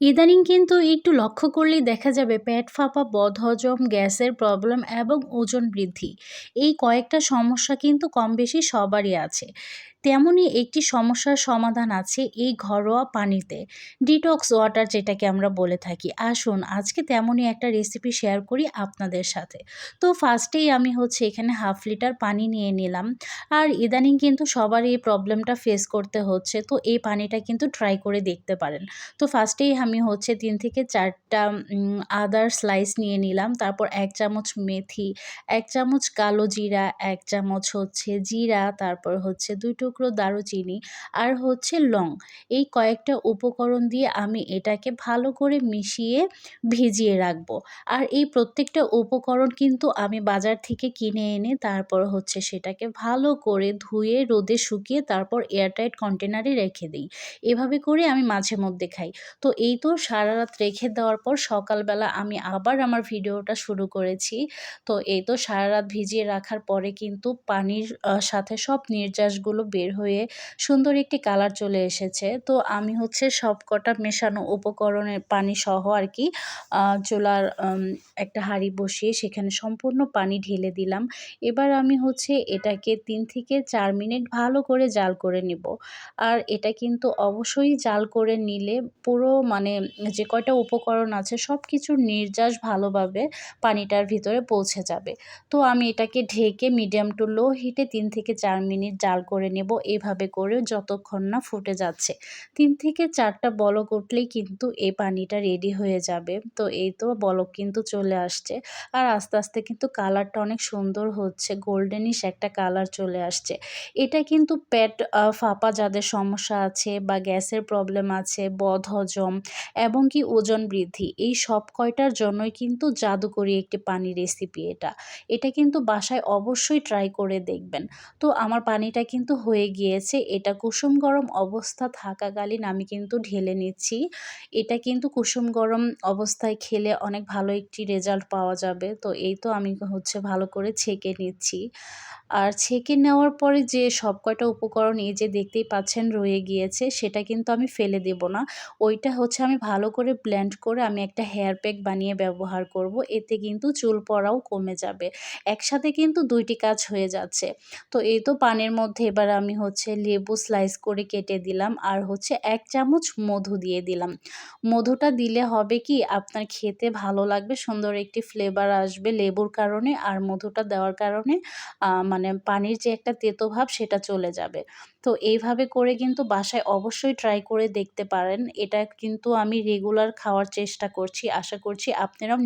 ইদানিং কিন্তু একটু লক্ষ্য করলেই দেখা যাবে পেট ফাঁপা, বদহজম, গ্যাসের প্রবলেম এবং ওজন বৃদ্ধি। এই কয়েকটা সমস্যা কিন্তু কমবেশি সবারই আছে। তেমনই একটি সমস্যার সমাধান আছে এই ঘরোয়া পানিতে। ডিটক্স ওয়াটার যেটাকে আমরা বলে থাকি। আসুন আজকে তেমনই একটা রেসিপি শেয়ার করি আপনাদের সাথে। তো ফার্স্টেই আমি এখানে 1/2 লিটার পানি নিয়ে নিলাম। আর ইদানিং কিন্তু সবারই এই প্রবলেমটা ফেস করতে হচ্ছে। তো এই পানিটা কিন্তু ট্রাই করে দেখতে পারেন। তো ফার্স্টেই আমি ৩ থেকে ৪ টা আদার স্লাইস নিয়ে নিলাম। তারপর ১ চামচ মেথি, ১ চামচ কালো জিরা, ১ চামচ জিরা, তারপর ২ টুকরো দারুচিনি আর লং। এই কয়েকটা উপকরণ দিয়ে আমি এটাকে ভালো করে মিশিয়ে ভিজিয়ে রাখবো। আর এই প্রত্যেকটা উপকরণ কিন্তু আমি বাজার থেকে কিনে এনে তারপর সেটাকে ভালো করে ধুয়ে রোদে শুকিয়ে তারপর এয়ারটাইট কন্টেনারে রেখে দেই। এভাবে করে আমি মাঝে মধ্যে খাই। তো এই তো সারারাত রেখে দেওয়ার পর সকালবেলা আমি আবার আমার ভিডিওটা শুরু করেছি। তো এই তো সারারাত ভিজিয়ে রাখার পরে কিন্তু পানির সাথে সব নির্যাসগুলো বের হয়ে সুন্দর একটি কালার চলে এসেছে। তো আমি সবকটা মেশানো উপকরণের পানি সহ আরকি চুলার একটা হাঁড়ি বসিয়ে সেখানে সম্পূর্ণ পানি ঢেলে দিলাম। এবার আমি এটাকে ৩ থেকে ৪ মিনিট ভালো করে জাল করে নিব। আর এটা কিন্তু অবশ্যই জাল করে নিলে পুরো যে কয়টা উপকরণ আছে সবকিছুর নির্যাস ভালোভাবে পানিটার ভিতরে পৌঁছে যাবে। তো আমি এটাকে ঢেকে মিডিয়াম টু লো হিটে ৩ থেকে ৪ মিনিট জাল করে নেব। এভাবে করে যতক্ষণ না ফুটে যাচ্ছে। ৩ থেকে ৪ টা বলক উঠলেই কিন্তু এই পানিটা রেডি হয়ে যাবে। তো এই তো বলক কিন্তু চলে আসছে। আর আস্তে, আস্তে কিন্তু কালারটা অনেক সুন্দর হচ্ছে। গোল্ডেনিশ একটা কালার চলে আসছে। এটা কিন্তু পেট ফাঁপা যাদের সমস্যা আছে বা গ্যাসের প্রবলেম আছে, বদহজম এবং কি ওজন বৃদ্ধি এই সব কয়টার জন্যই কিন্তু জাদুকরি একটি পানি রেসিপি এটা। এটা কিন্তু বাসায় অবশ্যই ট্রাই করে দেখবেন। তো আমার পানিটা কিন্তু হয়ে গিয়েছে। এটা কুসুম গরম অবস্থা থাকাকালীন আমি কিন্তু ঢেলে নিচ্ছি। এটা কিন্তু কুসুম গরম অবস্থায় খেলে অনেক ভালো একটি রেজাল্ট পাওয়া যাবে। তো এই তো আমি ভালো করে ছেঁকে নিচ্ছি। আর ছেঁকে নেওয়ার পরে যে সব কয়টা উপকরণ এই যে দেখতেই পাচ্ছেন রয়ে গিয়েছে সেটা কিন্তু আমি ফেলে দেব না। ওইটা আমি ভালো করে ব্লেন্ড করে আমি একটা হেয়ার প্যাক বানিয়ে ব্যবহার করব। এতে কিন্তু চুল পড়াও কমে যাবে। একসাথে কিন্তু ২ টি কাজ হয়ে যাচ্ছে। তো এই তো পানির মধ্যে এবার আমি লেবু স্লাইস করে কেটে দিলাম আর ১ চামচ মধু দিয়ে দিলাম। মধুটা দিলে হবে কি আপনার খেতে ভালো লাগবে, সুন্দর একটি ফ্লেভার আসবে লেবুর কারণে আর মধুটা দেওয়ার কারণে পানির যে একটা তেতো ভাব সেটা চলে যাবে। তো এইভাবে করে কিন্তু বাসায় অবশ্যই ট্রাই করে দেখতে পারেন। এটা কিন্তু আমি রেগুলার খাওয়ার চেষ্টা করছি। আশা করছি আপনারাও